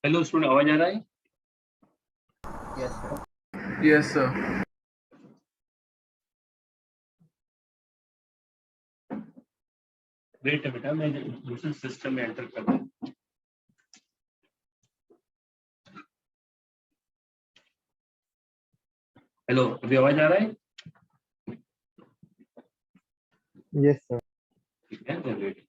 Hello student, आवाज आ रहा है? Yes sir. Yes sir. Wait है बेटा, मैं दूसरे सिस्टम में एंटर कर रहा हूँ। हेलो, अभी आवाज आ रहा है? Yes sir. ठीक है, मैं वेट।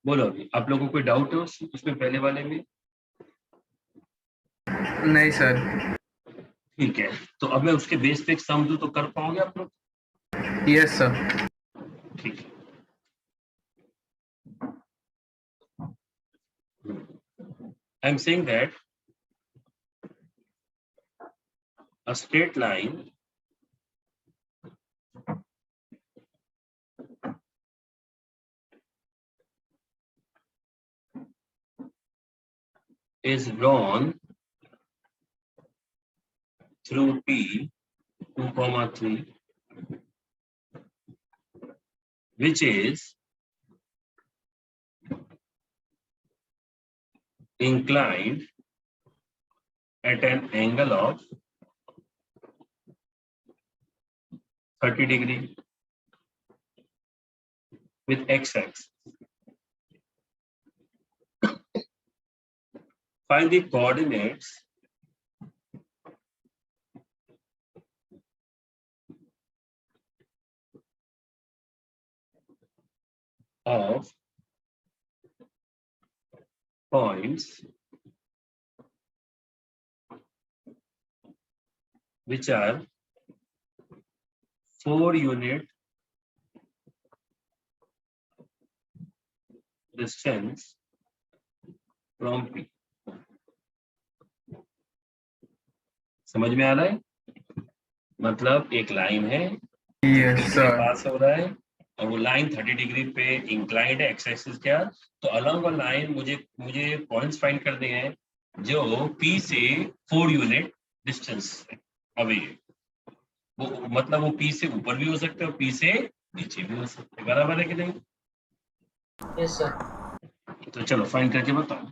बोलो, अभी आप लोगों को कोई डाउट है उसमें पहले वाले में? नहीं सर। ठीक है, तो अब मैं उसके बेस पे एक सम दूं तो कर पाओगे आप लोग? Yes sir. ठीक है। I am saying that a straight line is drawn through P 2, 3, which is inclined at an angle of 30 degree with x-axis. Find the coordinates of points which are 4 unit distance from P. समझ में आ रहा है? मतलब एक line है, yes P से sir. पास हो रहा है और वो लाइन 30 डिग्री पे इंक्लाइंड है, एक्स एक्सिस क्या, तो अलोंग अ लाइन मुझे मुझे पॉइंट्स फाइंड करने हैं जो P से 4 यूनिट डिस्टेंस अवे है। वो मतलब वो P से ऊपर भी हो सकते हैं और P से नीचे भी हो सकते हैं। बराबर है कि नहीं? Yes sir. तो चलो फाइंड करके बताओ।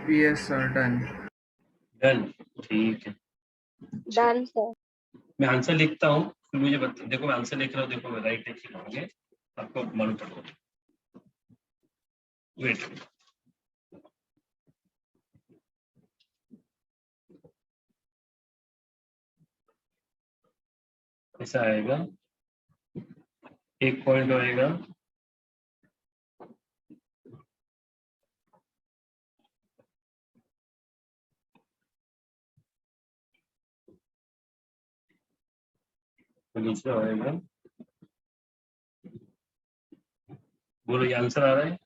Yes, sir. Done. डन, ठीक है। Done sir. मैं आंसर लिखता हूँ, फिर मुझे बता, देखो मैं आंसर लिख रहा हूँ, देखो मैं राइट लिख रहा हूँ, आपको मालूम पड़ेगा। वेट, ऐसा आएगा, एक पॉइंट होएगा, तो दूसरा होएगा, बोलो ये आंसर आ रहा है?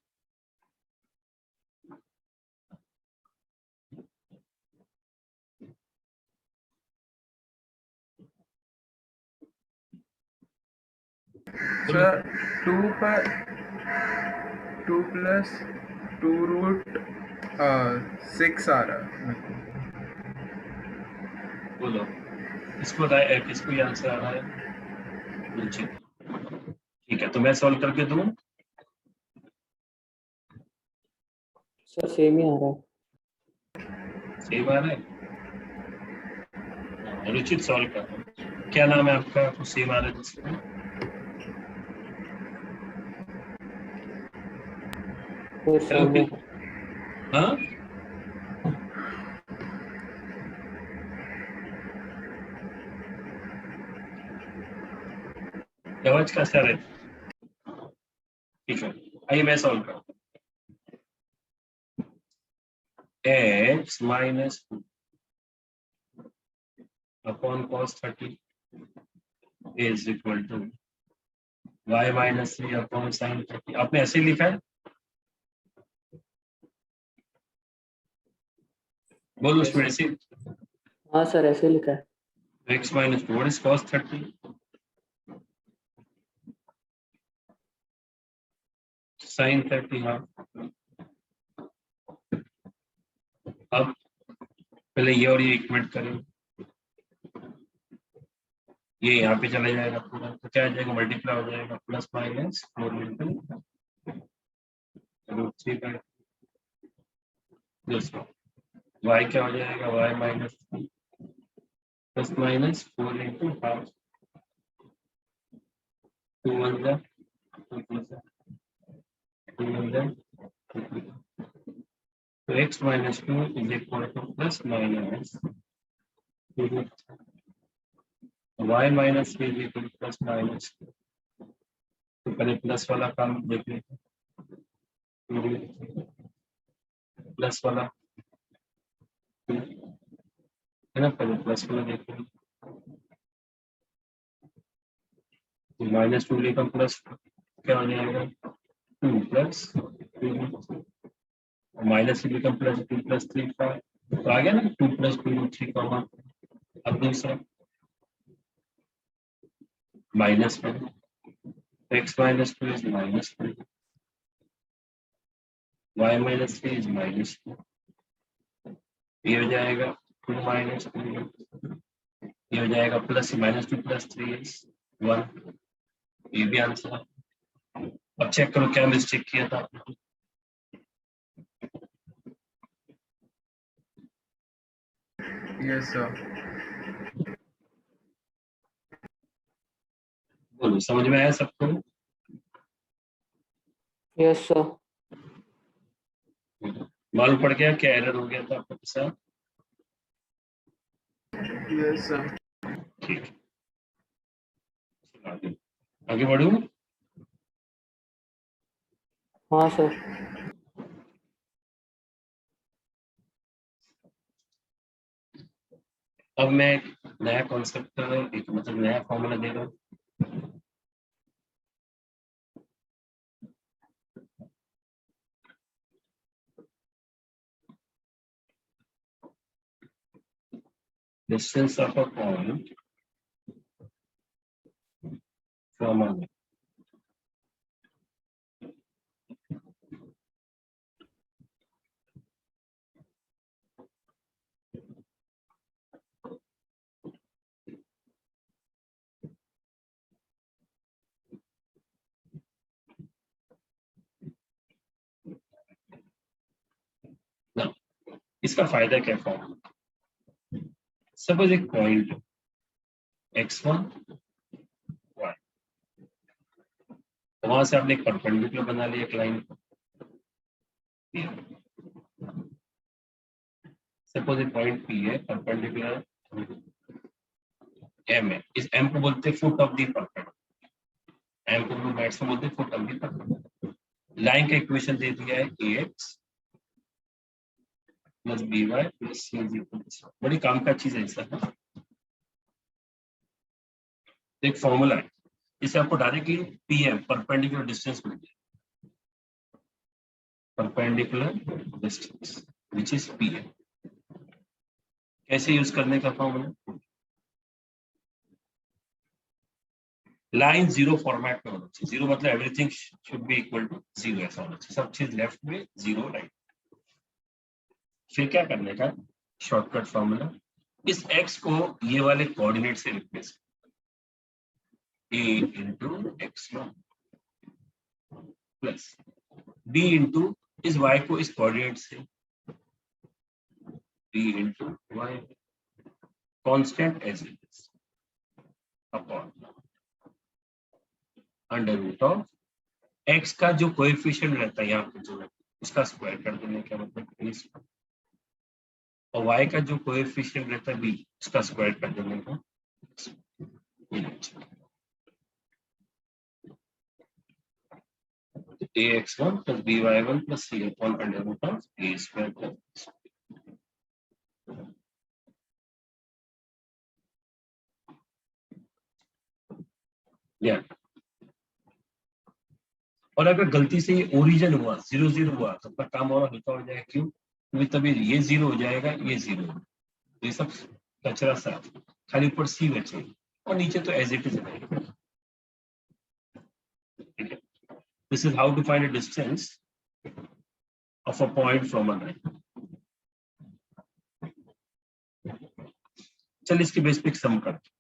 Sir, 2 पर 2 plus 2 root 6 आ रहा है। बोलो किसको किसको ये आंसर आ रहा है? नीचे, ठीक है, तो मैं सॉल्व करके दूं? सर सेम ही आ रहा है। सही बात है। रुचित सॉल्व कर, क्या नाम है आपका? आपको सेम आ रहा है जिसमें? तो सौम्य। हाँ, आवाज कैसा रहे? ठीक है, आइए मैं सॉल्व करता हूँ। x minus upon cos 30 is equal to y minus 3 upon sin 30। आपने ऐसे ही लिखा है? बोलो उसमें ऐसे, हाँ सर ऐसे लिखा है। x minus 4 is cos 30 sin 30। हाँ, अब पहले ये और ये इक्वेट करें, ये यहाँ पे चला जाएगा पूरा, तो क्या आ जाएगा? मल्टीप्लाई हो जाएगा, plus minus 4 into root 3 by दूसरा, y क्या हो जाएगा? y minus plus minus 4 into half, 2 1 जा 2 2 जा 2 1 जा 2 2 जा। तो x minus 2 is equal two plus minus y minus 3 is equal two plus minus, तो पहले प्लस वाला काम देख लेते हैं, प्लस वाला है ना, पहले प्लस वाला देखते हैं, माइनस 2 लेकर प्लस क्या हो जाएगा? 2 plus 2 minus become plus 2 plus 3 5, तो आ गया ना 2 प्लस 2 रूट 3 कॉमा। अब दूसरा माइनस में x minus 2 is minus 3, y minus 3 is minus 2, ये हो जाएगा 2 माइनस 2, ये हो जाएगा प्लस माइनस 2 प्लस 3 इज 1, ये भी आंसर है। अब चेक करो क्या मिस्टेक किया था आपने। Yes, sir. बोलो समझ में आया सबको? Yes sir. मालूम पड़ गया क्या एरर हो गया था आपके साथ? Yes, sir. ठीक है, आगे बढ़ू। हाँ सर। अब मैं एक नया कॉन्सेप्ट, एक मतलब नया फॉर्मूला दे रहा हूँ। Distance of a point from a now इसका फायदा क्या फॉर्म, सपोज एक पॉइंट x1 y, वहां से आपने एक परपेंडिकुलर बना लिया एक लाइन, सपोज एक पॉइंट P है, परपेंडिकुलर M है, इस M को बोलते हैं foot of the perpendicular, M को मैथ्स में बोलते हैं foot of the perpendicular. Line का इक्वेशन दे दिया है ax plus by plus c is equal to, बड़ी काम का चीज है इसका। एक फॉर्मूला है, इसे आपको डायरेक्टली PM परपेंडिकुलर डिस्टेंस मिल जाए, perpendicular distance which is PM। कैसे यूज करने का फॉर्मूला, लाइन जीरो फॉर्मेट में होना चाहिए, जीरो मतलब everything should be equal to zero, ऐसा होना चाहिए, सब चीज लेफ्ट में जीरो राइट। फिर क्या करने का, शॉर्टकट फॉर्मूला, इस x को ये वाले कोऑर्डिनेट से replace, a into X one plus b into इस y को इस कोऑर्डिनेट से b into Y constant as it is upon under root of x का जो कोएफिशिएंट रहता है यहाँ पे जो है उसका स्क्वायर कर देने का मतलब a, और y का जो कोएफिशिएंट रहता है b उसका स्क्वायर कर देने का ax1 plus by1 plus c upon under root of a square plus या। और अगर गलती से ये ओरिजिन हुआ 0 0 हुआ तो अपना काम और हल्का हो जाएगा, क्यों, क्योंकि तभी ये 0 हो जाएगा, ये 0, तो ये सब कचरा साफ, खाली ऊपर सी बचे और नीचे तो एज इट इज रहेगा। ठीक है, this is how to find a distance of a point from a line. चल इसके बेस पे सम करते,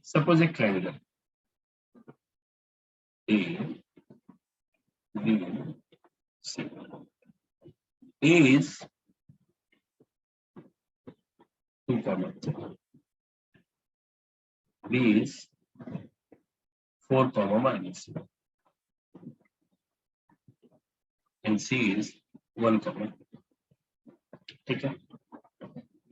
सपोज एक triangle A B C, A is 2, B is 4, minus, and C is 1, ठीक है।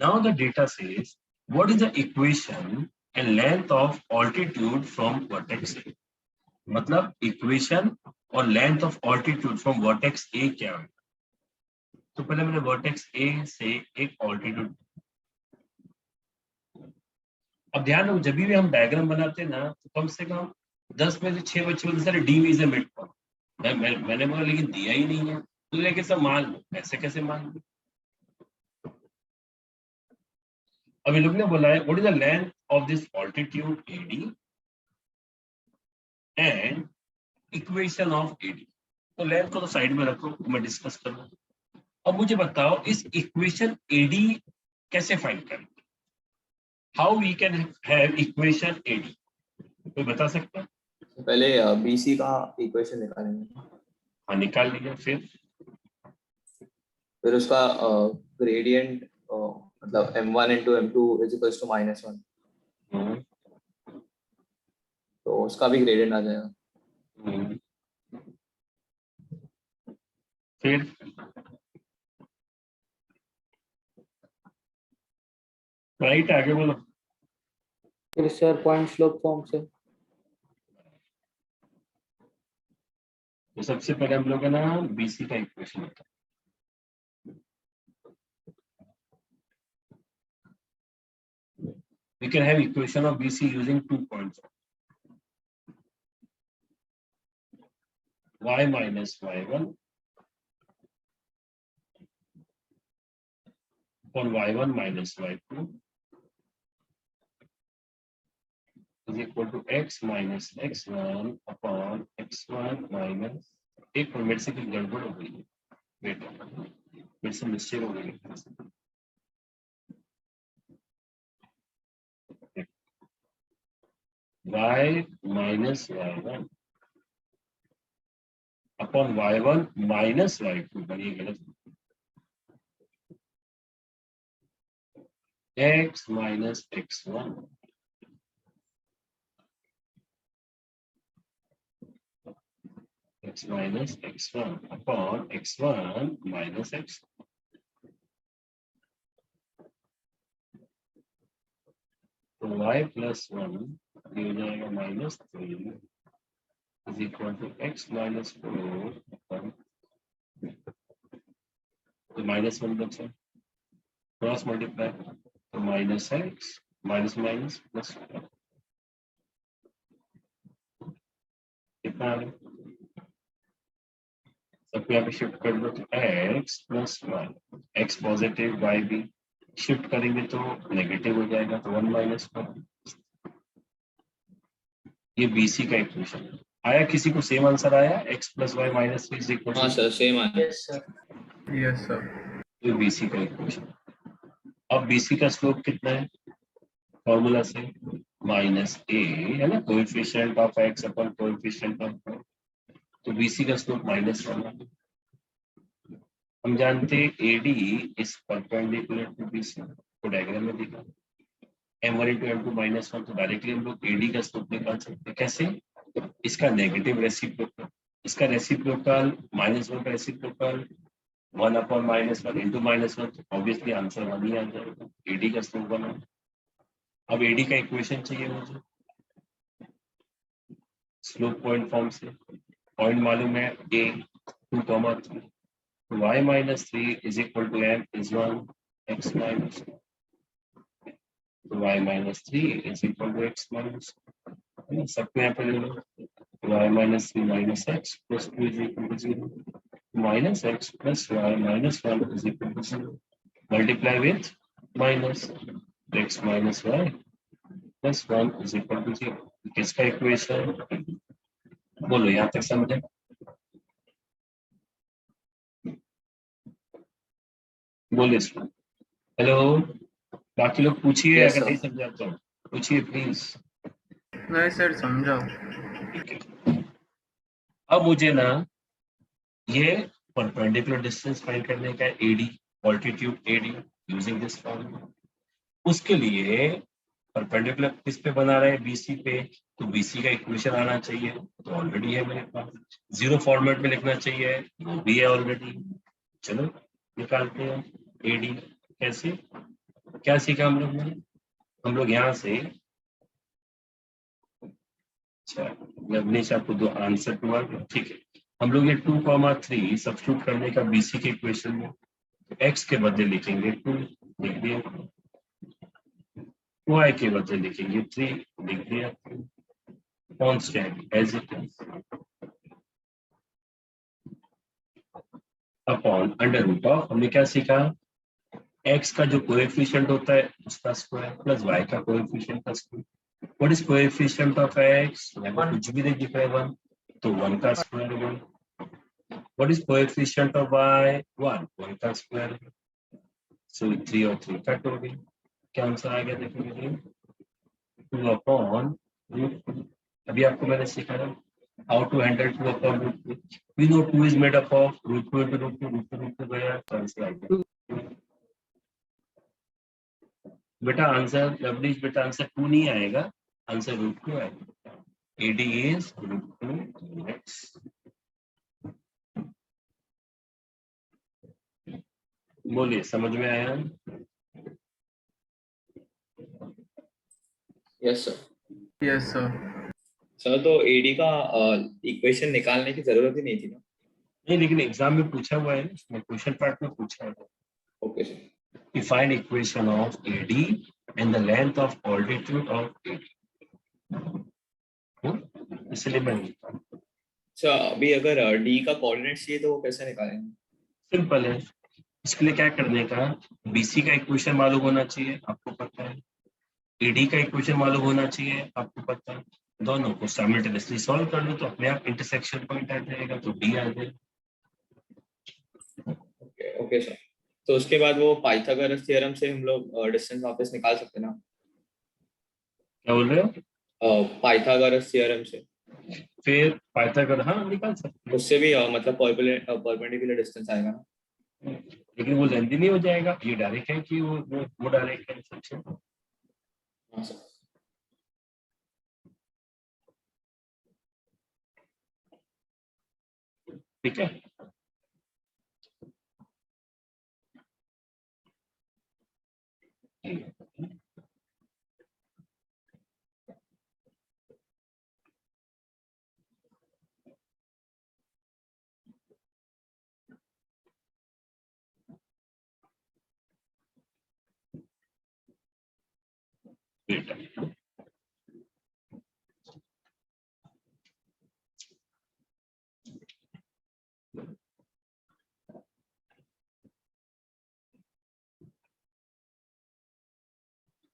Now the data says what is the equation and length of altitude from vertex A, मतलब equation और length of altitude from vertex ए क्या है। तो पहले मैंने vertex ए से एक ऑल्टीट्यूड, अब ध्यान रखो जब भी हम डायग्राम बनाते हैं ना तो कम से कम 10 में से 6 बच्चे बोलते सारे डी इज मिड पॉइंट, मैंने बोला लेकिन दिया ही नहीं है, तो लेके सब मान लो, ऐसे कैसे मान लो। अब इन लोग ने बोला है what is the length of this altitude AD and equation of AD, तो लेंथ को तो साइड में रखो, मैं डिस्कस करूँ। अब मुझे बताओ इस इक्वेशन एडी कैसे फाइंड करें, how we can have equation AD, कोई बता सकता है? पहले BC का इक्वेशन निकालेंगे, हाँ निकाल लिया, फिर उसका ग्रेडियंट मतलब m1 into m2 is equals to -1, तो उसका भी ग्रेडियंट आ जाएगा। फिर राइट आगे बोलो। फिर सर पॉइंट स्लोप फॉर्म से, तो सबसे पहले हम लोग है ना BC का इक्वेशन होता है, we can have equation of BC using 2 points, y minus y1 upon y1 minus y2 is equal to x minus x1 upon x1 minus, एक मिनट से कुछ गड़बड़ हो गई है, वेट मेरे से मिस्टेक हो गई है, y minus y1 upon y1 minus y2, बनी गलत, x minus x1 x minus x1 upon x1 minus x. तो y plus 1 ये हो जाएगा -3 is equal to x minus 4 upon, तो -1 बचा, क्रॉस मल्टीप्लाई, तो minus x minus minus plus, कितना आ गया, सबको यहाँ पे शिफ्ट कर दो, तो x plus one, x positive y भी शिफ्ट करेंगे तो नेगेटिव हो जाएगा, तो 1 माइनस 1, ये BC का इक्वेशन आया। किसी को सेम आंसर आया, x plus y minus 3 is equal हाँ टू, सर सेम आया। Yes sir. Yes, sir. ये BC का इक्वेशन। अब BC का स्लोप कितना है, फॉर्मूला से -a है ना, coefficient of x upon coefficient of y, तो BC का स्लोप -1 है। हम जानते हैं AD is perpendicular to BC, तो डायग्राम में दिखा m1 into m2 -1, तो डायरेक्टली हम लोग AD का स्लोप निकाल सकते हैं। कैसे, इसका नेगेटिव रेसिप्रोकल, इसका रेसिप्रोकल -1 का रेसिप्रोकल 1 अपॉन -1 इंटू -1, तो ऑब्वियसली आंसर 1 ही आ जाएगा, AD का स्लोप 1 है। अब AD का इक्वेशन चाहिए मुझे स्लोप पॉइंट फॉर्म से, पॉइंट मालूम है a 2, 3, तो y minus 3 is equal to m is 1 x minus, तो y minus 3 is equal to x minus, सबको यहाँ पे ले लो, y minus 3 minus x plus 2 is equal to 0, minus x plus y minus 1 is equal to 0, multiply with minus x minus y plus 1 is equal to 0, किसका equation, बोलो यहाँ तक समझे, बोलिए इसको, हेलो, बाकी लोग पूछिए, Yes, अगर sir. नहीं समझा तो पूछिए प्लीज। नहीं सर, समझाओ। ठीक है, अब मुझे ना ये परपेंडिकुलर डिस्टेंस फाइंड करने का AD, altitude AD using this formula. उसके लिए परपेंडिकुलर किस पे बना रहे हैं, BC पे, तो BC का इक्वेशन आना चाहिए, तो ऑलरेडी है मेरे पास, जीरो फॉर्मेट में लिखना चाहिए, वो भी है ऑलरेडी। चलो निकालते हैं AD, कैसे, क्या सीखा हम लोग ने, हम लोग यहाँ से, अच्छा लवनीश आपको दो आंसर हुआ, ठीक है, हम लोग ये 2,3 सब्स्टिट्यूट करने का BC के इक्वेशन में, तो x के बदले लिखेंगे 2, लिख दिया, y के बदले लिखेंगे 3, लिख दिया, constant as it is upon under root of, हमने क्या सीखा, x का जो कोएफिशिएंट होता है उसका स्क्वायर प्लस y का कोएफिशिएंट का square, what is coefficient of x, कुछ भी नहीं दिख रहा है 1, तो 1 का square 1, what is coefficient of y, 1 का स्क्वायर, सो 3 और 3 कट हो गई, क्या आंसर आ गया देखो, 2 अपॉन रूट 2, अभी आपको मैंने सिखाया how to handle 2 upon root 2, we know 2 is made up of root 2 into root 2, root 2 गया, तो आंसर आ गया बेटा, आंसर लवलीश बेटा, आंसर 2 नहीं आएगा, आंसर रूट 2 आएगा, AD is root 2 x, बोलिए समझ में आया, Yes, sir. Yes, sir. Sir तो AD का इक्वेशन निकालने की जरूरत ही नहीं थी ना। नहीं लेकिन एग्जाम में पूछा हुआ है, इसमें क्वेश्चन पार्ट में पूछा है, okay sir. find equation of AD and the length of altitude of AD, इसलिए मैं अच्छा अभी अगर D का कोऑर्डिनेट चाहिए तो वो कैसे निकालेंगे? सिंपल है, इसके लिए क्या करने का, BC का इक्वेशन मालूम होना चाहिए, आपको पता है, AD का इक्वेशन मालूम होना चाहिए, आपको पता है, दोनों को साइमल्टेनियसली सॉल्व कर लो तो अपने आप इंटरसेक्शन पॉइंट आ जाएगा, तो D आ जाएगा। ओके सर, तो उसके बाद वो पाइथागोरस थ्योरम से हम लोग डिस्टेंस वापस निकाल सकते हैं ना? क्या बोल रहे हो? पाइथागोरस थ्योरम से फिर पाइथागोरस, हाँ निकाल सकते उससे भी मतलब परपेंडिकुलर डिस्टेंस आएगा ना? हैं, लेकिन वो लेंथी नहीं हो जाएगा, ये डायरेक्ट है कि वो डायरेक्ट है सबसे। हाँ सर। ठीक है, बेटा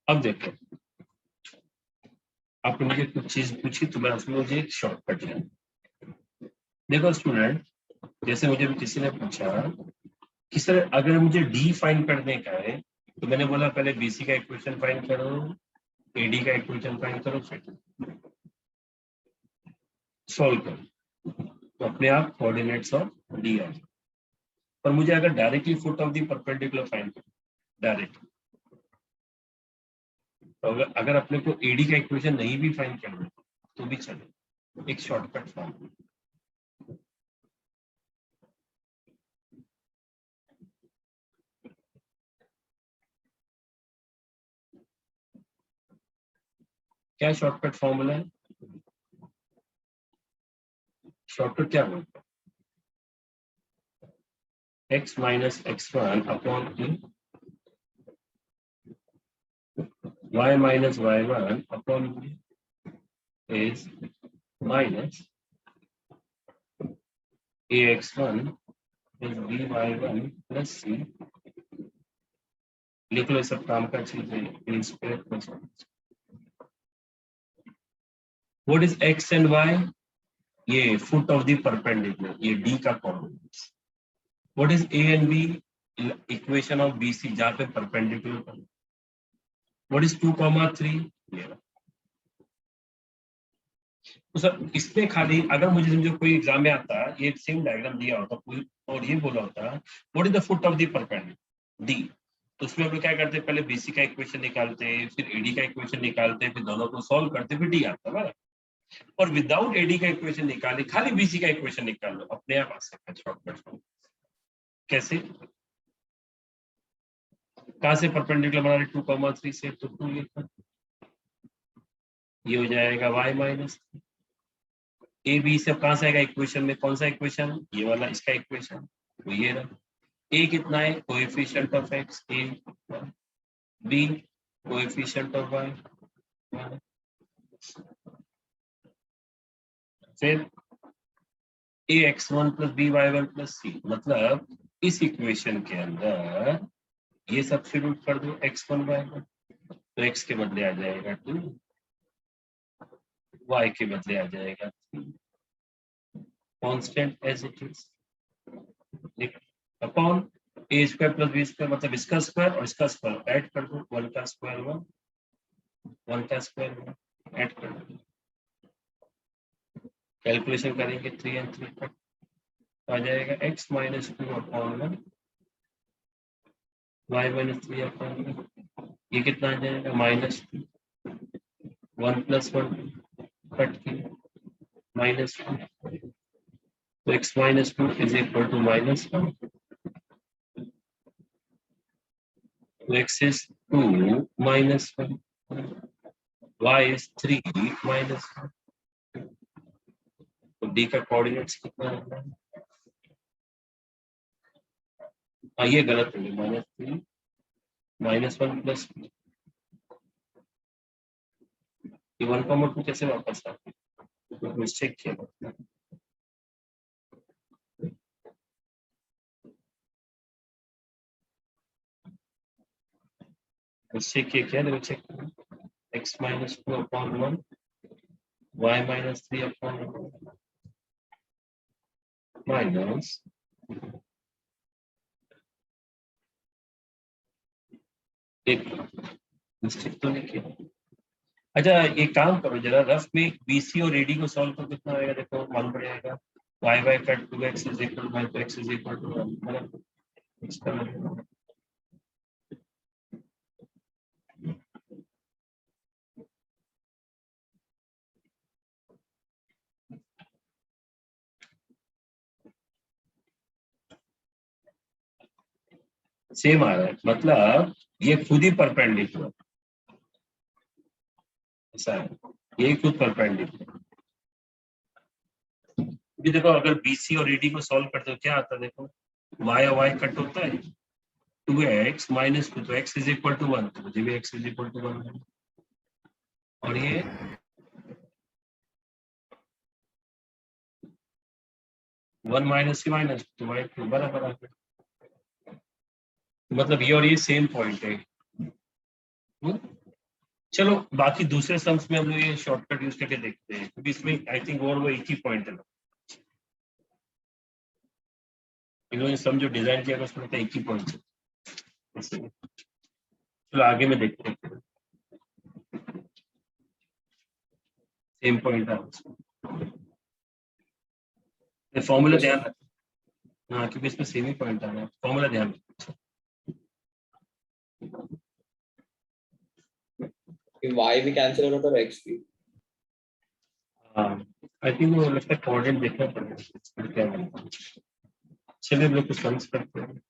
अब देखो, आपने मुझे कुछ चीज पूछी तो मैं उसमें मुझे एक शॉर्टकट है। देखो स्टूडेंट, जैसे मुझे किसी ने पूछा कि सर अगर मुझे डी फाइन करने का है, तो मैंने बोला पहले बीसी का इक्वेशन फाइन करो, एडी का इक्वेशन फाइन करो, फिर सॉल्व करो, तो अपने आप कोऑर्डिनेट्स ऑफ डी आ जाए। पर मुझे अगर directly foot of the perpendicular fine करो डायरेक्ट, तो अगर अपने को एडी का इक्वेशन नहीं भी फाइन करना तो भी चले, एक शॉर्टकट फॉर्म। क्या शॉर्टकट फॉर्मूला है? शॉर्टकट क्या बोलते हैं? x minus x1 upon y minus y1 upon is minus ax1 is by1 plus c। लिख लो, सब काम का चीज है, a square plus 1। What is x and y? ये foot of the perpendicular, ये d का coordinates। What is a and b? Equation of BC जहाँ पे perpendicular। What is 2,3? तो सर इसमें खाली अगर मुझे समझो कोई एग्जाम में आता है, ये सेम डायग्राम दिया होता कोई और ये बोला होता है what is the foot of the perpendicular D, तो उसमें हम लोग क्या करते हैं, पहले बीसी का इक्वेशन निकालते हैं, फिर एडी का इक्वेशन निकालते हैं, फिर दोनों को सॉल्व करते हैं, फिर डी आता है। और विदाउट एडी का इक्वेशन निकाले, खाली बीसी का इक्वेशन निकाल लो, अपने आप आ सकता है शॉर्टकट। कैसे, कहां से परपेंडिकुलर बना रहे 2,3 से, तो 2 लिखा, ये हो जाएगा y माइनस ए बी। सब कहां से आएगा इक्वेशन में, कौन सा इक्वेशन, ये वाला, इसका इक्वेशन तो ये रहा। ए कितना है, coefficient of x, A B coefficient of y, फिर A x1 plus B y1 plus C. मतलब इस इक्वेशन के अंदर ये सब्स्टिट्यूट कर दो x1 y1, तो x के बदले आ जाएगा 2, y के बदले आ जाएगा 3, constant as it is, upon A square plus B square, मतलब इसका स्क्वायर और इसका स्क्वायर ऐड कर दो, 1 का स्क्वायर 1, 1 का स्क्वायर 1 ऐड कर दो, कैलकुलेशन करेंगे 3 and 3 तक आ जाएगा x minus 2 upon 1 y minus 3 upon 1, ये कितना आ जाएगा माइनस 1 प्लस 1 कट किया माइनस 1, तो x minus 2 is equal to minus 1, तो x is 2 minus 1, y is 3 minus 1, तो d का कोऑर्डिनेट्स कितना होगा, हाँ ये गलत है, माइनस 3 माइनस 1 प्लस, ये 1,2 कैसे वापस आते, तो मिस्टेक किया, मिस्टेक किया क्या, देखो check, x minus 2 upon 1 y minus 3 upon 1 minus, एक मिस्टेक तो नहीं किया, अच्छा एक काम करो जरा रफ में बीसी और एडी को सॉल्व कर कितना आएगा देखो मालूम पड़ जाएगा y by cut 2x is equal to y to x is equal to 1 मतलब इसका सेम आ रहा है मतलब ये खुद ही परपेंडिकुलर ऐसा है ये खुद परपेंडिकुलर भी देखो अगर बीसी और एडी को सॉल्व करते हो क्या आता है देखो y और y कट होता है 2x माइनस 2 तो x इज इक्वल टू 1 तो मुझे भी x इज इक्वल टू 1 है और ये वन माइनस सी माइनस तो y टू बराबर आ गया मतलब ये और ये सेम पॉइंट है चलो बाकी दूसरे सम्स में हम लोग ये शॉर्टकट यूज करके देखते हैं क्योंकि इसमें आई थिंक और वो एक ही पॉइंट है इन्होंने सम जो डिजाइन किया उसमें एक ही पॉइंट है चलो आगे में देखते हैं सेम पॉइंट है फॉर्मूला ध्यान रखना हाँ क्योंकि इसमें सेम ही पॉइंट आ रहा है फॉर्मूला ध्यान रखना y भी कैंसिल हो रहा था और x भी हाँ आई थिंक वो लगता है कोऑर्डिनेट देखना पड़ेगा क्या बनता है चलिए हम लोग कुछ सम्स करते हैं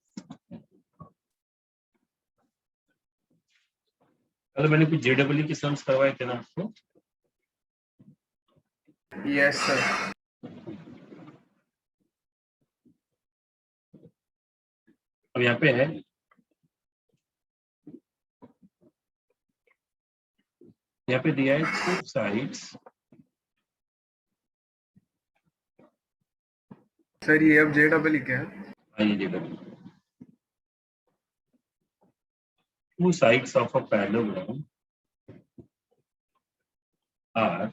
कल मैंने कुछ जेडब्ल्यू के सम्स करवाए थे ना आपको यस सर अब यहाँ पे है यहाँ पे दिया है टू साइड्स सर ये अब JEE क्या है आइए JW two sides of a parallelogram are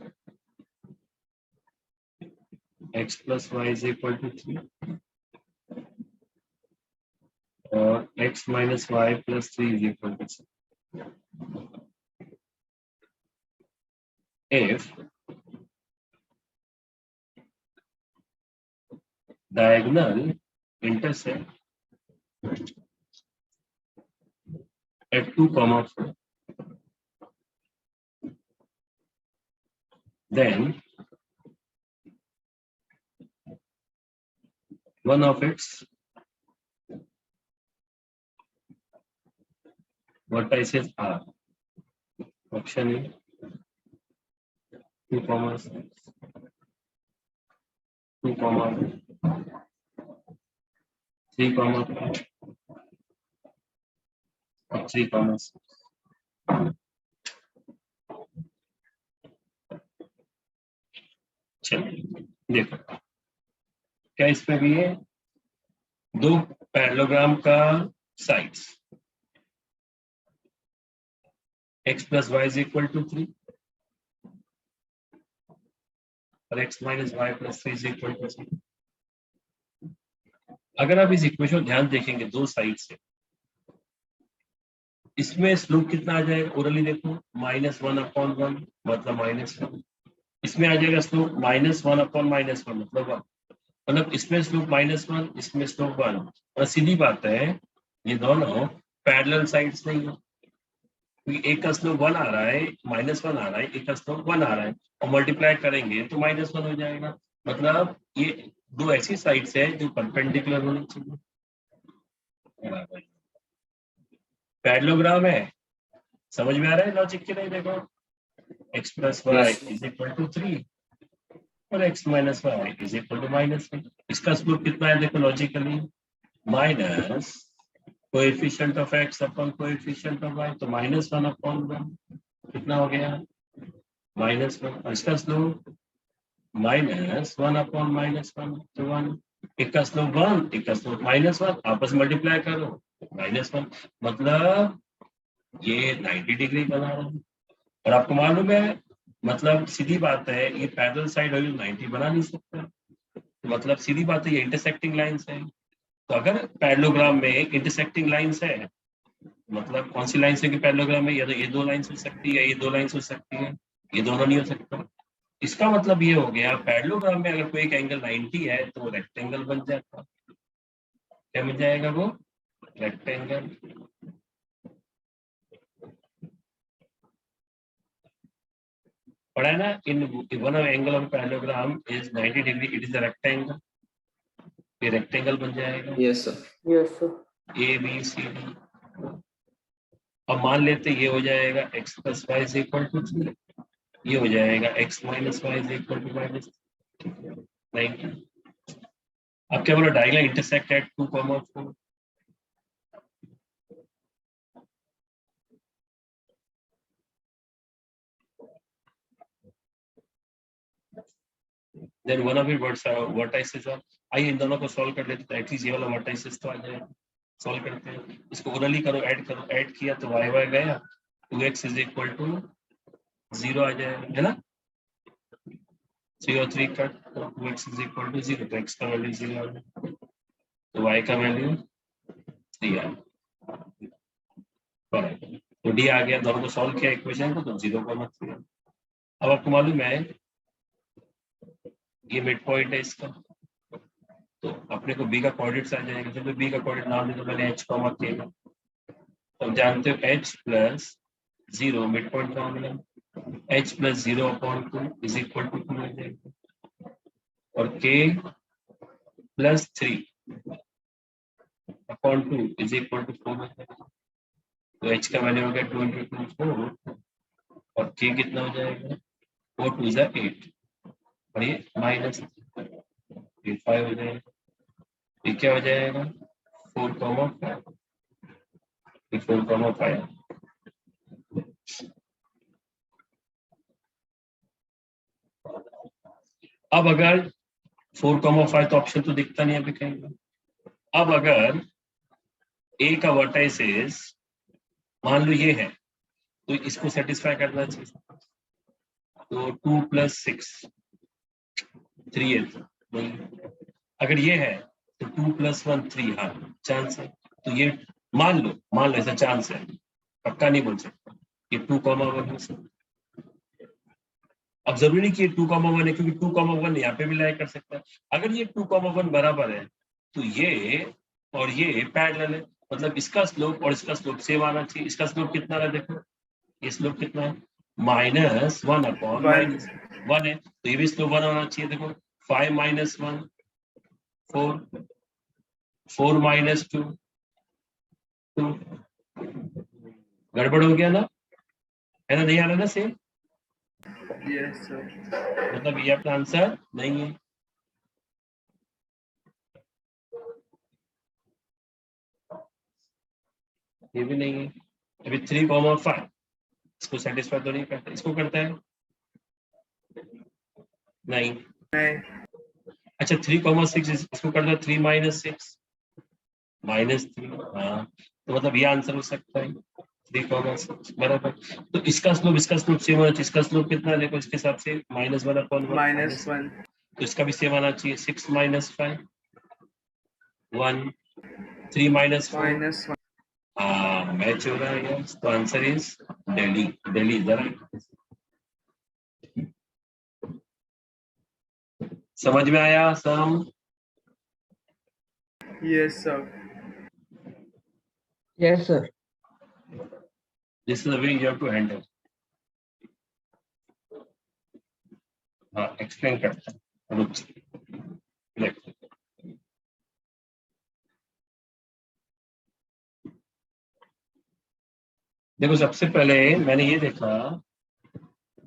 x plus y is equal to 3 or x minus y plus 3 is equal to 6. If diagonal intersect at 2, 4, then one of its vertices are option A 2, 2, 3, 5 और 3, 6. चलिए देखो क्या इसमें भी है दो parallelogram का sides x plus y is equal to 3 और x minus y plus 3 is equal to 3. अगर आप इस इक्वेशन को ध्यान देखेंगे दो साइड से इसमें स्लोप कितना आ जाएगा ओरली देखो -1/1 मतलब -1 इसमें आ जाएगा स्लोप -1/-1 मतलब 1 मतलब इसमें स्लोप -1 इसमें स्लोप 1 और सीधी बात है ये दोनों पैरेलल साइड्स नहीं है क्योंकि एक का स्लोप 1 आ रहा है -1 आ रहा है एक का स्लोप 1 आ रहा है और मल्टीप्लाई करेंगे तो -1 हो जाएगा मतलब ये दो ऐसी साइड्स है जो परपेंडिकुलर होनी चाहिए पैरेललोग्राम है समझ में आ रहा है लॉजिक की नहीं देखो x plus y is equal to 3 और x minus y is equal to -1 इसका स्लोप कितना है देखो logically minus coefficient of x upon coefficient of y तो -1/1 कितना हो गया -1 इसका स्लोप -1/-1 तो 1 एक का स्लोप 1 एक का स्लोप -1 आपस में मल्टीप्लाई करो -1 मतलब ये 90 डिग्री बना रहा है और आपको मालूम है मतलब सीधी बात है ये पैरेलल साइड वैल्यू 90 बना नहीं सकता तो मतलब सीधी बात है ये इंटरसेक्टिंग लाइंस है तो अगर पैरेललोग्राम में इंटरसेक्टिंग लाइंस है मतलब कौन सी लाइन से पैरेललोग्राम है? या तो ये दो लाइन हो सकती है, ये दो लाइन हो सकती है, ये दोनों नहीं हो सकता। इसका मतलब ये हो गया पैरेललोग्राम में अगर कोई एक एंगल 90 है तो रेक्टेंगल बन जाता। क्या बन जाएगा वो? रेक्टेंगल। पढ़ा है ना? In one of angle of parallelogram is 90 degree, it is a rectangle. ये रेक्टेंगल बन जाएगा। Yes, sir. Yes, sir. A B C D. अब मान लेते ये हो जाएगा x plus y is equal to 3, ये हो जाएगा x minus y is equal to minus 90। अब क्या बोला? Diagonal intersect at 2,4। Then one of it vertices of. आइए इन दोनों को सॉल्व कर लेते हैं, एटलीस्ट ये वाला वर्टाइसेस तो आ जाएगा। सॉल्व करते हैं इसको, ओरली करो, ऐड करो, ऐड किया तो y y गया, 2x इज इक्वल टू 0 आ जाएगा, है ना? 3 और 3 कट, तो 2x इज इक्वल टू 0, तो x का वैल्यू 0 आ जाएगा, तो y का वैल्यू 3 आ गया। तो d आ गया, दोनों को सॉल्व किया इक्वेशन को, तो 0,3। अब आपको मालूम है ये मिड पॉइंट है इसका, तो अपने को b का कोऑर्डिनेट्स आ जाएगा। जब b का कोऑर्डिनेट नाम दे तो मैंने h कॉमा k का, तो जानते हो h plus 0 mid point formula, h plus 0/2 is equal to 2 हो जाएगा, और k plus 3/2 is equal to 4 हो जाएगा। तो h का वैल्यू हो गया 2 × 2 4, और k कितना हो जाएगा? 4 2 = 8, और ये माइनस 5 हो जाएगा। ये क्या हो जाएगा? 4,5, 4,5। अब अगर 4,5 तो ऑप्शन तो दिखता नहीं है अभी कहीं। अब अगर ए का वर्टाइसेस मान लो ये है, तो इसको सेटिस्फाई करना चाहिए, तो 2 + 6 3 है, नहीं। अगर ये है तो 2 + 1 3, हाँ चांस है। तो ये मान लो ऐसा चांस है, पक्का नहीं बोल सकता। ये 2,1 हो सकता। अब जरूरी नहीं कि ये 2,1 है, क्योंकि 2,1 यहाँ पे भी लाई कर सकता है। अगर ये 2,1 बराबर है तो ये और ये पैरेलल है, मतलब इसका स्लोप और इसका स्लोप सेम आना चाहिए। इसका स्लोप कितना है देखो, ये स्लोप कितना है? -1/-1 है, तो ये भी स्लोप 1 होना चाहिए। देखो 5 - 1 4, 4 - 2 2, गड़बड़ हो गया ना? है ना? नहीं आ रहा ना सेम? Yes, sir. मतलब ये आपका आंसर नहीं है। ये भी नहीं है। अभी 3,5 इसको सेटिस्फाई तो नहीं करता, इसको करता है? नहीं। नहीं। अच्छा 3,6 इसको करता है, 3 - 6 -3, हाँ, तो मतलब ये आंसर हो सकता है 3,6 बराबर। तो इसका स्लोप सेम होना चाहिए। इसका स्लोप कितना है देखो, इसके हिसाब से -1/1 -1. तो इसका भी सेम आना चाहिए। 6 - 5 1, 3 - 4, -1. हाँ मैच हो रहा है यार। तो answer is Delhi. Delhi is the right. समझ में आया सम? Yes, sir. Yes, sir. This is the way you have to handle. हाँ एक्सप्लेन करता हूँ, रुक देखो। देखो सबसे पहले मैंने ये देखा,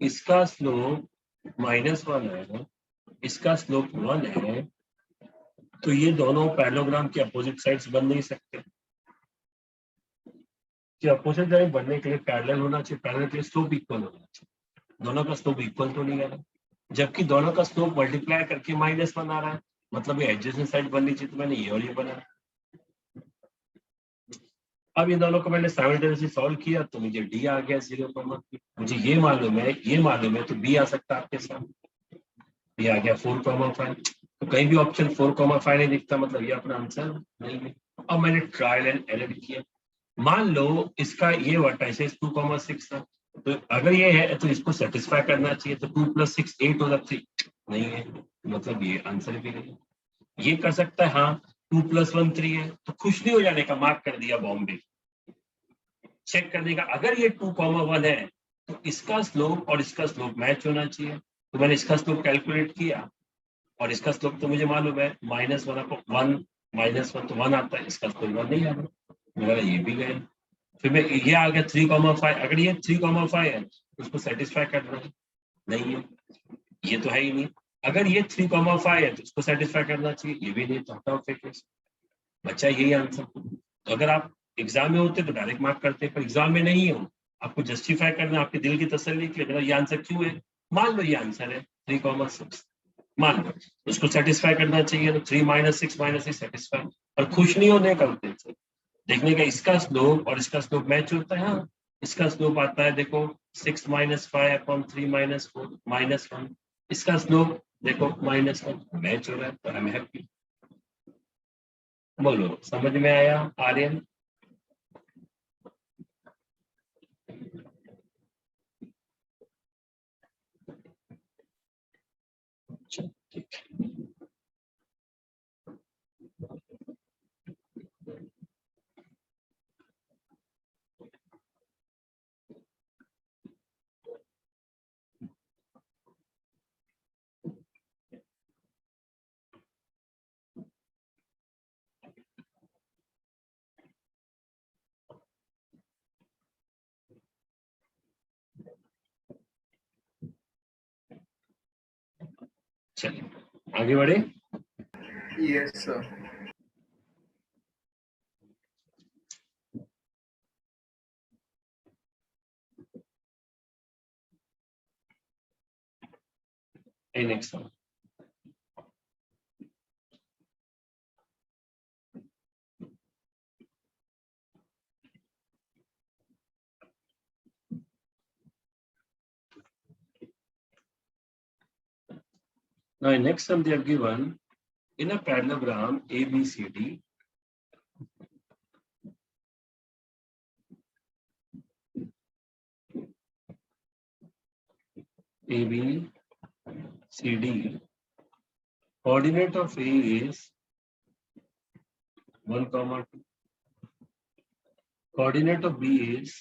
इसका स्लोप -1 है, इसका स्लोप 1 है, तो ये दोनों पैरेललोग्राम के अपोजिट साइड्स बन नहीं सकते। कि अपोजिट साइड बनने के लिए पैरेलल होना चाहिए, पैरेलल के लिए स्लोप इक्वल होना चाहिए। दोनों का स्लोप इक्वल तो नहीं आ रहा, जबकि दोनों का स्लोप मल्टीप्लाई करके -1 आ रहा है, मतलब ये एडजेसेंट साइड बननी चाहिए। तो मैंने ये और ये बना। अब इन दोनों को मैंने साइमल्टेनियसली सॉल्व किया तो मुझे डी आ गया 0,3। मुझे ये मालूम है तो बी आ सकता है आपके सामने। ये आ गया 4,5। तो कहीं भी ऑप्शन 4,5 नहीं दिखता, मतलब ये अपना आंसर नहीं है। अब मैंने ट्रायल एंड एरर किया, मान लो इसका ये वर्टाइसेस 2,6 था, तो अगर ये है तो इसको सेटिस्फाई करना चाहिए, तो 2 + 6 8 होगा, 3 नहीं है, मतलब ये आंसर भी नहीं है। ये कर सकता है हाँ, 2 + 1 3 है, तो खुश नहीं हो जाने का, मार्क कर दिया बॉम्बे। चेक करने का, अगर ये 2,1 है तो इसका स्लोप और इसका स्लोप मैच होना चाहिए, तो मैंने इसका स्लोप कैलकुलेट किया और इसका स्लोप तो मुझे मालूम है -1/1, -1 तो 1 आता है, इसका स्लोप 1 नहीं आ रहा, मेरा ये भी गया। फिर मैं ये आ गया 3,5, अगर ये 3,5 है तो उसको सेटिस्फाई करना है, नहीं है, ये तो है ही नहीं। अगर ये 3,5 है तो उसको सेटिस्फाई करना चाहिए, ये भी नहीं, तो हटाओ फेंको, बच्चा यही आंसर। तो अगर आप एग्जाम में होते तो डायरेक्ट मार्क करते, पर एग्जाम में नहीं हो, आपको जस्टिफाई करना, आपके दिल की तसल्ली के लिए ये आंसर क्यों है, मान लो ये आंसर है 3,6, मान लो उसको सेटिस्फाई करना चाहिए, तो 3 - 6 - 6 सेटिस्फाई, और खुश नहीं होने का उद्देश्य देखने का इसका स्लोप और इसका स्लोप मैच होता है। हाँ, इसका स्लोप आता है देखो 6 - 5/3 - 4 -1, इसका स्लोप देखो -1, मैच हो रहा है, तो आई एम हैप्पी। बोलो, समझ में आया आर्यन? अच्छा, ठीक है। चलिए आगे बढ़े। Yes, sir. Next one. Now in next sum they have given in a parallelogram ABCD, ABCD, coordinate of A is 1,2, coordinate of B is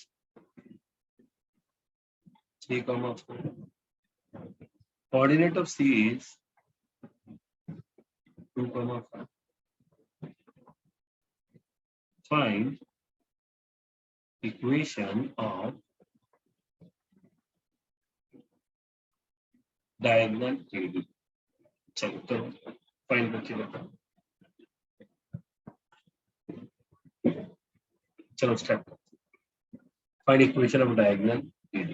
3,4, coordinate of C is 2,5. Find equation of diagonal AD. चलो तो find करके बताओ। चलो start. Find equation of diagonal AD।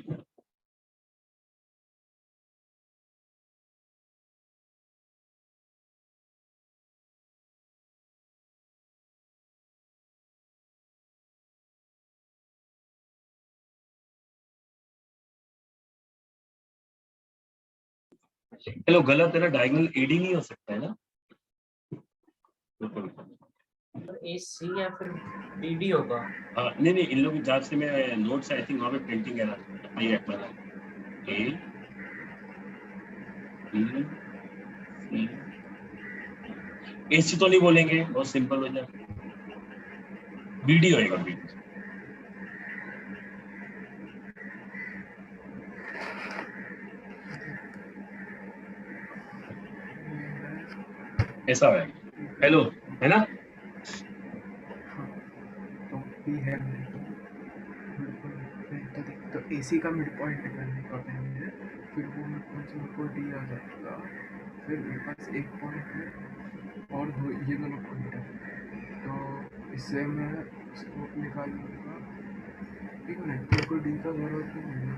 Hello, गलत है ना, diagonal AD नहीं हो सकता है ना। AC या फिर BD होगा। हाँ, नहीं नहीं, इन लोग की जांच से मैं नोट्स आई थिंक वहाँ पे प्रिंटिंग है ना, ये अपना A B C, AC तो नहीं बोलेंगे, बहुत सिंपल हो जाए, BD होएगा, BD। ऐसा है, हेलो, है ना। तो भी है तो AC का मिड पॉइंट निकालने का टाइम है, फिर वो मिड पॉइंट से मेरे को D आ जाएगा, फिर मेरे पास एक पॉइंट है और दो ये दोनों पॉइंट है, तो इससे मैं स्कोप निकाल लूँगा। एक मिनट, मेरे को D का जरूरत नहीं है।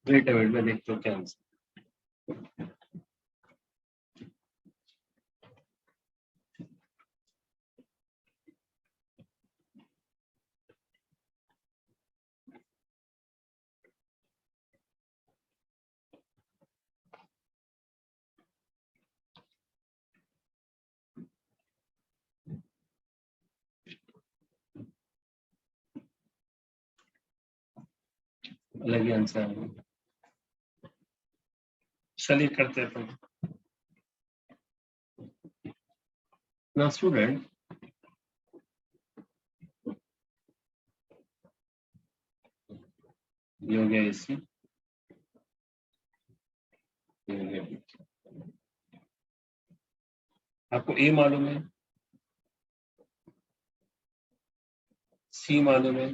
वेट मैं देखता हूँ क्या आंसर। अलग ही आंसर है। चलिए करते हैं फिर। ना स्टूडेंट, ये हो गया एसी, ये हो गया B। आपको ए मालूम है, सी मालूम है,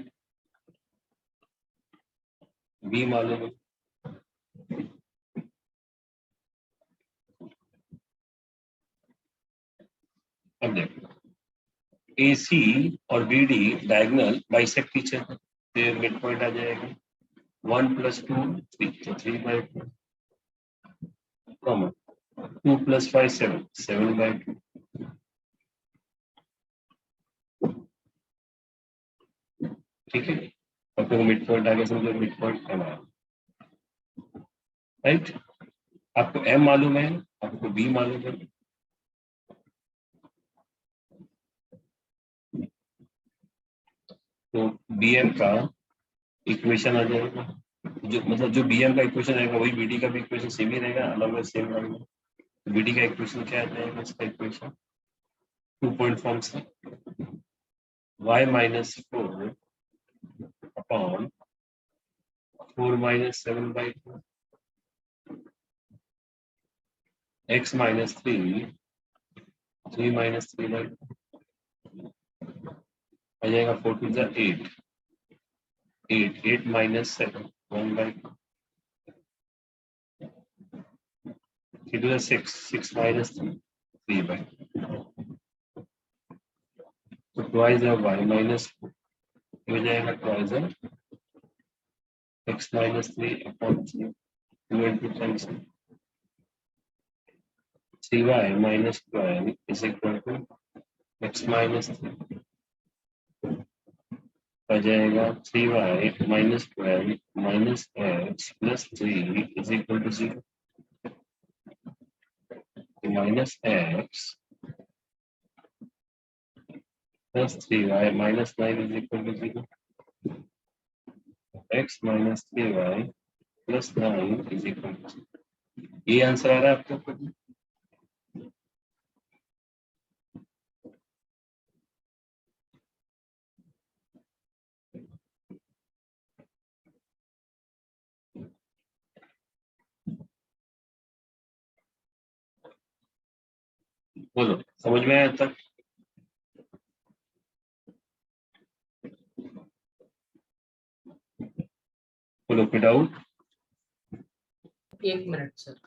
बी मालूम है। अब देखो, ए सी और B D diagonal bisect each other, फिर मिड पॉइंट आ जाएगा 1 + 2 3, तो 3/2 कॉमन, 2 + 5 7, 7/2। ठीक है, आपको मिड पॉइंट आ गया, समझो मिड पॉइंट एम आया, राइट। आपको एम मालूम है, आपको बी मालूम है, तो बी एम का इक्वेशन आ जाएगा, जो मतलब जो बी एम का इक्वेशन आएगा वही बी डी का भी इक्वेशन सेम ही रहेगा, अलग अलग सेम रहेगा। बी डी का इक्वेशन क्या आ जाएगा, इसका इक्वेशन 2 पॉइंट फॉर्म से y - 4 अपॉन 4 - 7/2 x - 3 3 - 3/2 आ जाएगा 4 × 2 = 8 8 8 - 7 1/2 3 × 2 = 6 6 - 3 3/2 तो twice of y - 4 हो जाएगा twice of x - 3 upon 3 2 into 10 3y - 12 is equal to x - 3 आ जाएगा 3y - 12 minus x plus 3 is equal to 0 minus x plus 3y minus 9 is equal to 0 x minus 3y plus 9 is equal to 0। ये answer आ रहा है आपको? बोलो, समझ में आया तक? बोलो कोई doubt? 1 minute sir.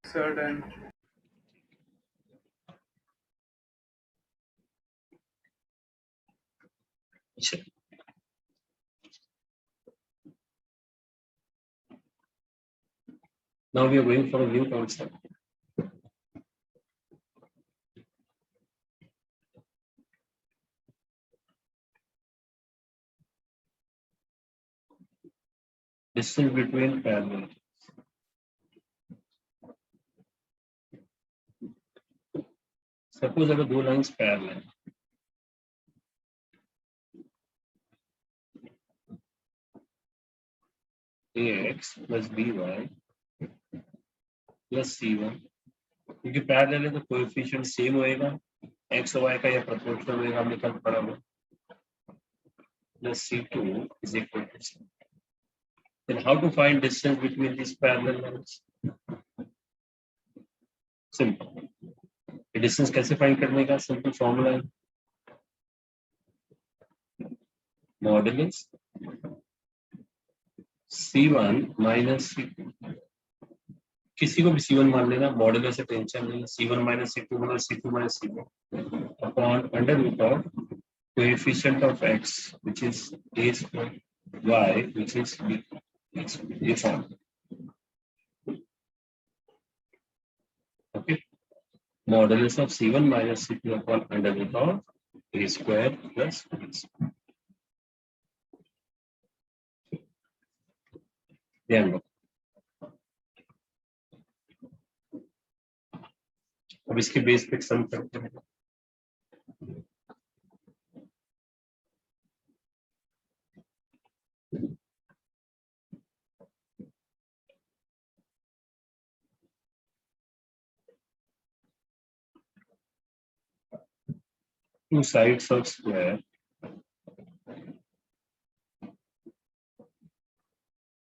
Sir, done. अच्छा, now we are going for a new concept. Distance between parallel. Suppose अगर दो लाइंस पैरेलल हैं, ax plus by plus c1, क्योंकि पैरेलल है तो कोएफिशिएंट सेम होएगा, x और y का या प्रोपोर्शनल होएगा, हमने कल पढ़ा हुआ, plus c2 is equal to c. Then how to find distance between these parallel lines? Simple. Distance कैसे फाइंड करने का सिंपल फॉर्मूला है, मॉडुलस c1 माइनस c2, किसी को भी c1 मान लेना, मॉडुलस से टेंशन नहीं, c1 माइनस c2 मतलब c2 minus c1 upon under root of coefficient of x which is a square y which is b, ये form, okay, modulus of c1 minus c2 upon under root of a square plus b square, ध्यान रखो। अब इसके base पे sum करते हैं, two sides of square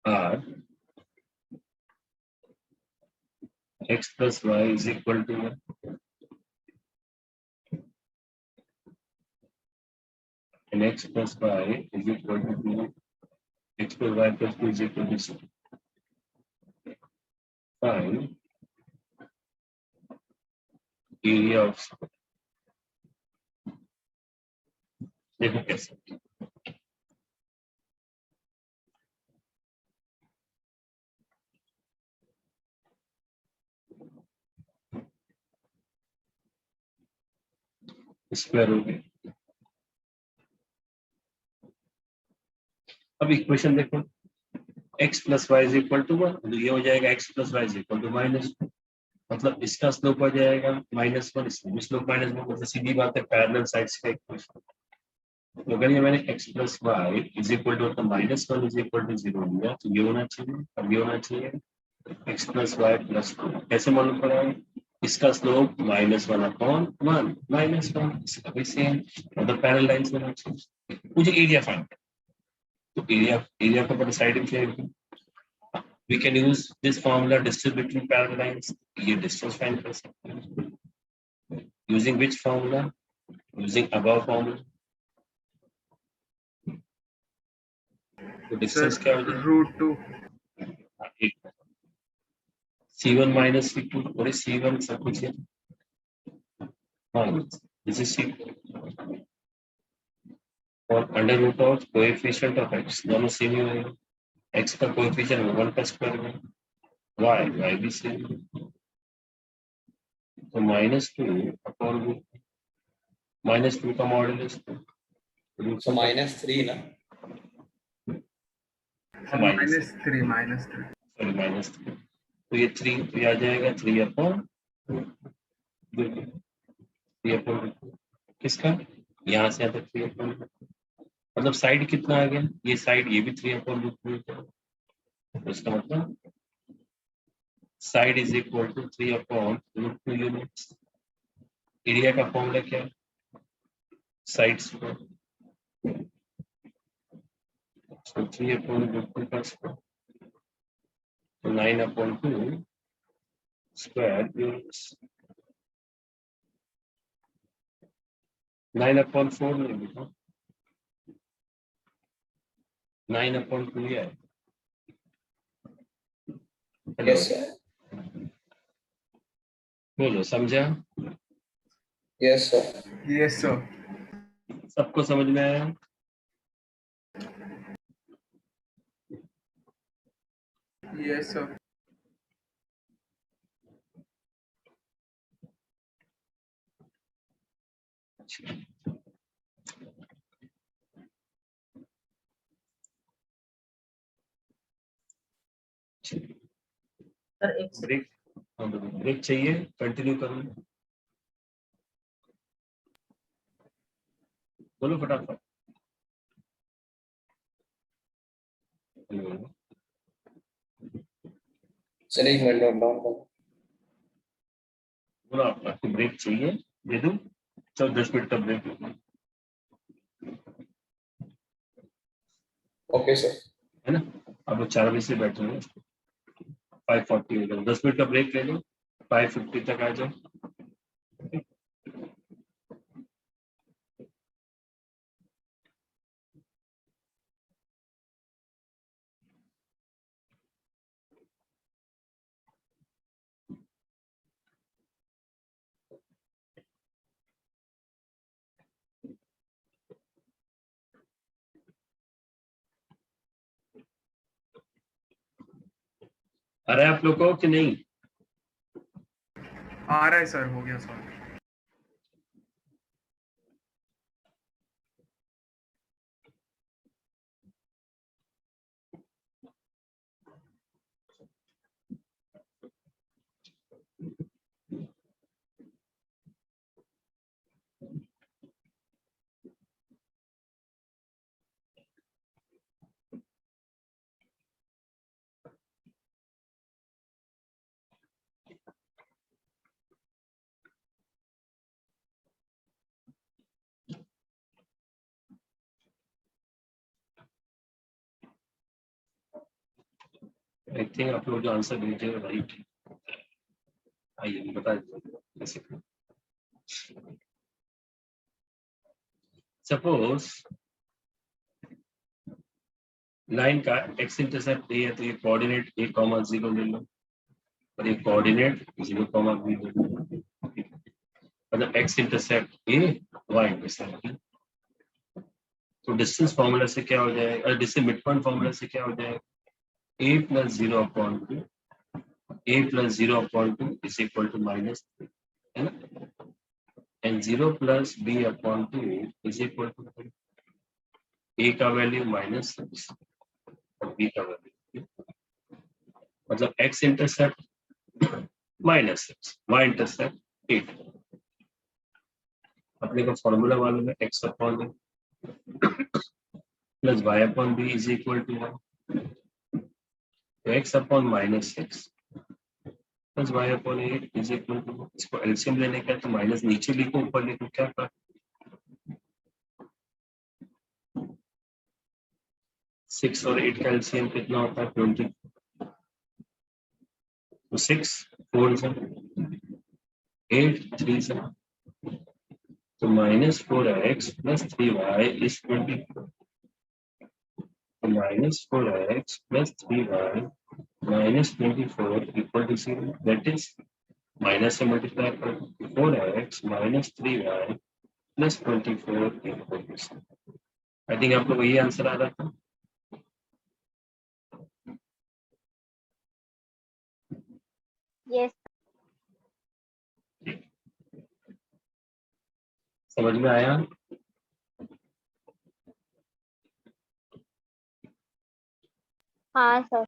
are x plus y is equal to 1 and x plus y is equal to 2, x plus y plus 2 is equal to 6. Find area of square. देखो कैसे, square हो गया। अब equation देखो, x plus y is equal to 1, तो ये हो जाएगा x plus y is equal to -2, मतलब इसका स्लोप हो जाएगा -1, इसमें स्लोप -1, मतलब सीधी बात है पैरेलल साइड्स का इक्वेशन। तो अगर ये मैंने x plus y is equal to -1 is equal to 0 लिया, तो ये होना चाहिए, अब ये होना चाहिए x प्लस वाई प्लस 2, कैसे मालूम पड़ा है, इसका स्लोप -1 अपॉन 1 -1, इसका भी सेम, मतलब पैरेलल लाइंस होना चाहिए। मुझे एरिया फाइंड, तो एरिया को पता साइड में, we can use this formula distance between parallel lines, ये distance find कर सकते हैं using which formula, using above formula, तो distance क्या हो जाएगा, √2 c1 minus c2, और c1 सब कुछ है, this is c2 और under root of coefficient of x, दोनों सेम ही होंगे, x का कोएफिशिएंट 1 का स्क्वायर में, y भी सेम, तो -2 अपॉन -2 का मॉडुलस, So -3 ना, -3 सॉरी -3, तो ये 3, तो ये आ जाएगा 3 अपॉन 3 किसका, यहाँ से आता 3 अपॉन, मतलब साइड कितना आ गया, ये साइड, ये भी 3 अपॉन, तो इसका मतलब side is equal to 3 upon √2 units. Area का फॉर्मूला क्या है, साइड्स पर, so 3 अपॉन √2 का स्क्वायर, तो 9 अपॉन 2 स्क्वायर यूनिट्स, 9 अपॉन 4 नहीं लिखा, 9 अपॉन 2 है। हेलो, yes sir, बोलो, समझा, yes sir, yes sir, सबको समझ में आया, yes sir, ब्रेक, ब्रेक चाहिए, कंटिन्यू करूँ, बोलो फटाफट, हेलो, सर एक मिनट नोट डाउन करो। बोला आपको ब्रेक चाहिए, दे दूं? चलो 10 मिनट का ब्रेक ले लो, ओके सर। है ना? आप लोग 4 बजे से बैठे हो, 5:40 हो गया, 10 मिनट का ब्रेक ले लो, 5:50 तक आ जाओ। आ रहा है आप लोग को कि नहीं? आ रहा है सर, हो गया सर। आई थिंक आप लोग जो आंसर भेजे हो राइट, आइए बता दीजिए कैसे। सपोज लाइन का एक्स इंटरसेप्ट ए है, तो ये कोऑर्डिनेट a,0 ले लो और ये कोऑर्डिनेट 0,b ले लो। मतलब एक्स इंटरसेप्ट ए, वाई इंटरसेप्ट बी। तो डिस्टेंस फॉर्मूला से क्या हो जाएगा, डिस्टेंस मिड पॉइंट फॉर्मूला से क्या हो जाएगा, a + 0/2, a + 0/2 is equal to -3, है ना? And 0 + b/2 is equal to a का वैल्यू -6 और b का वैल्यू, मतलब x इंटरसेप्ट -6, y इंटरसेप्ट 8। अपने को फॉर्मूला मालूम है, x/a plus y/b is equal to 1, तो x/-6 plus y/8 is equal to, इसको एलसीएम लेने का तो माइनस नीचे लिखो ऊपर लिखो, क्या कर 6 और 8 का एलसीएम कितना होता है 20, तो 6 4 से 8 3 से, तो -4x + 3y इज 24, तो -4x + 3y -24 equal to 0, that is minus से मल्टीप्लाई करो, 4x - 3y + 24 equal to 0। I think आपको वही आंसर आ रहा था। यस। समझ में आया? हाँ सर।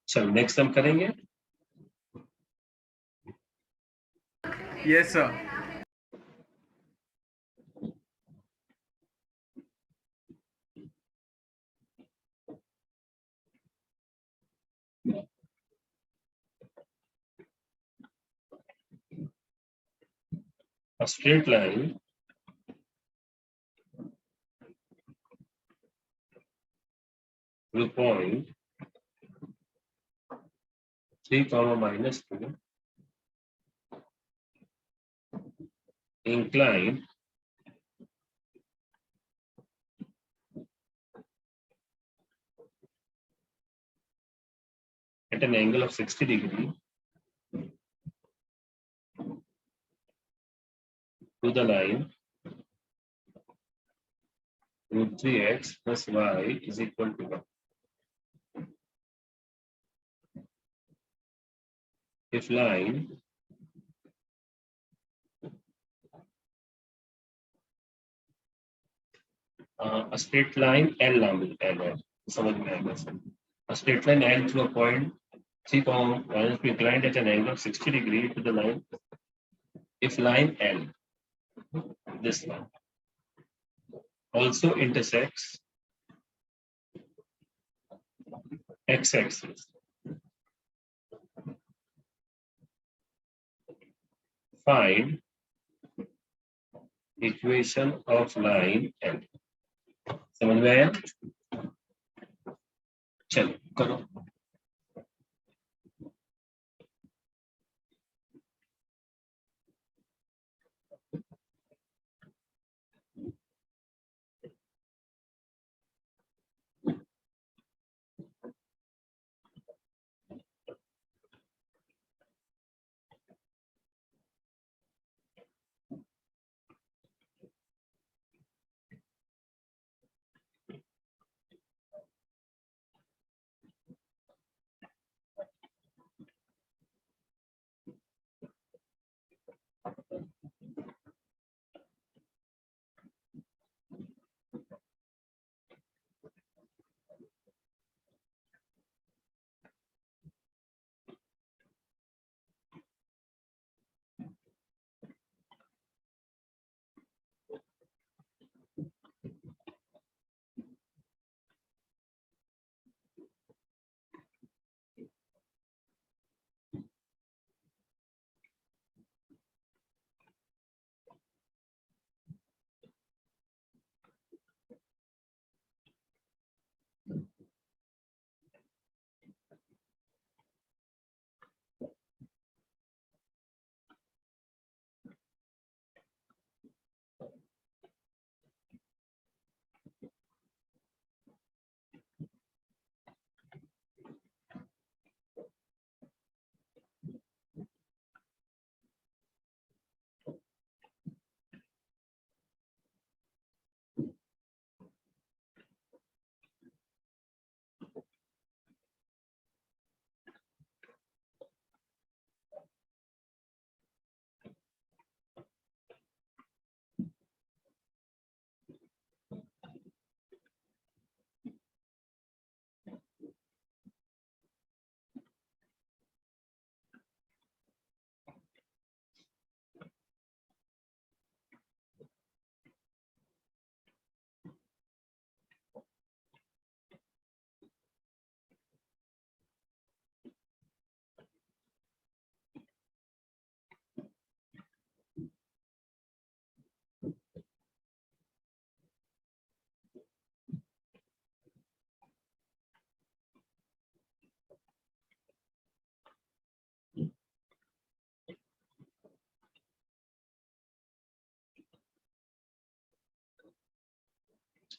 चलो नेक्स्ट हम करेंगे। Yes sir. A straight line through point 3, -2 inclined at an angle of 60 degree to the line √3x + y is equal to 1. if line a straight line L नाम L है, समझ में आएगा सब. A straight line L through a point 3, minus be inclined at an angle of 60 degree to the line. If line L, this line, also intersects x-axis, find equation of line L. समझ में आया? चलो करो.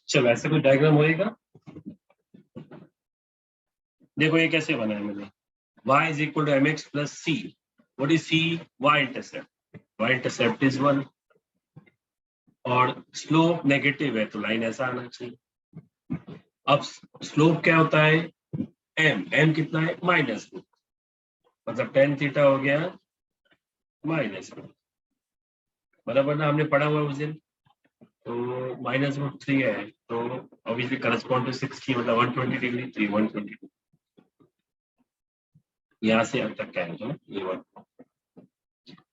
चलो ऐसे कोई diagram होएगा. देखो ये कैसे बना है मैंने. y is equal to mx plus c. What is c? Y intercept. Y intercept is 1. और स्लोप नेगेटिव है तो लाइन ऐसा आना चाहिए. अब स्लोप क्या होता है? m कितना है? -2. मतलब tan थीटा हो गया -2. बराबर ना, हमने पढ़ा हुआ उस दिन. तो -√3 है तो ऑब्वियसली करस्पॉन्ड टू 60, मतलब 120 डिग्री. तो 120 यहाँ से अब तक क्या है तो ये 1.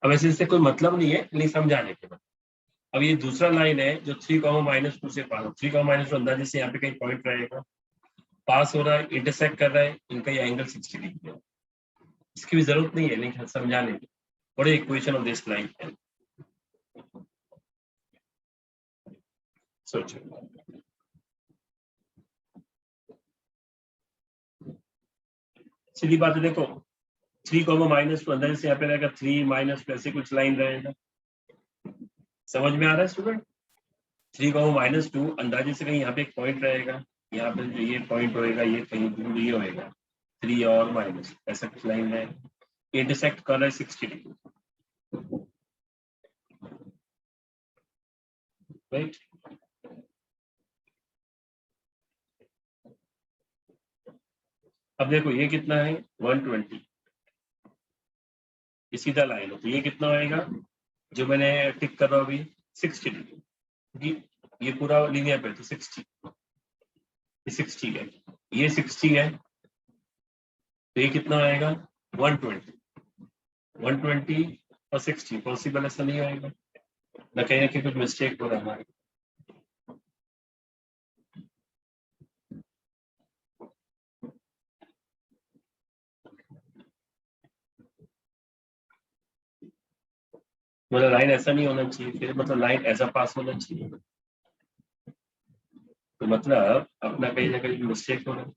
अब ऐसे इससे कोई मतलब नहीं है, नहीं समझाने के बाद. अब ये दूसरा लाइन है जो 3, -2 से पास. 3, -2 अंदाजे से यहाँ पे कहीं पॉइंट रहेगा, पास हो रहा है, इंटरसेक्ट कर रहा है, इनका ये एंगल 60 डिग्री है. इसकी भी जरूरत नहीं है, लेकिन समझाने की. What is equation of this line? सोचो. सीधी बात है, देखो 3, -2 अंदर से यहाँ पे रहेगा 3 माइनस ऐसे कुछ लाइन रहेगा. समझ में आ रहा है स्टूडेंट? 3, -2 अंदाजे से कहीं यहाँ पे एक पॉइंट रहेगा, यहाँ पे जो ये पॉइंट होएगा ये कहीं दूर ये होएगा 3 और माइनस ऐसा कुछ लाइन है, इंटरसेक्ट कर रहा है 60 डिग्री. राइट. अब देखो ये कितना है? 120. ये सीधा लाइन है, तो ये कितना होएगा जो मैंने टिक कर रहा हूँ अभी 60 डिग्री, क्योंकि ये पूरा लीनियर पे तो 60, ये 60 है, ये 60 है, तो ये कितना आएगा 120, 120 और 60 पॉसिबल ऐसा नहीं आएगा ना, कहीं ना कहीं कुछ मिस्टेक हो रहा है हमारे। मतलब लाइन ऐसा नहीं होना चाहिए, फिर मतलब लाइन ऐसा पास होना चाहिए, तो मतलब अपना कहीं ना कहीं मिस्टेक हो रहा है।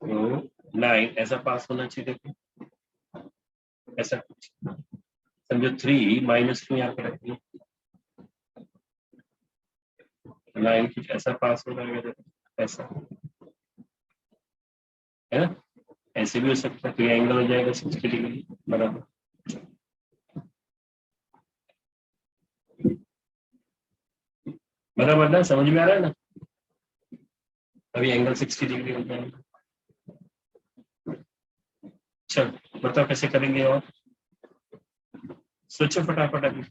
तो लाइन ऐसा पास होना चाहिए, देखो ऐसा कुछ समझो, 3 -2 यहाँ पे रखिए, लाइन कुछ ऐसा पास हो रहा है, देखो ऐसा है ना, ऐसे भी हो सकता है, तो ये एंगल हो जाएगा 60 डिग्री बराबर। बराबर ना, समझ में आ रहा है ना, अभी एंगल 60 डिग्री हो जाएगा। चलो बताओ कैसे करेंगे, और सोचो फटाफट अभी।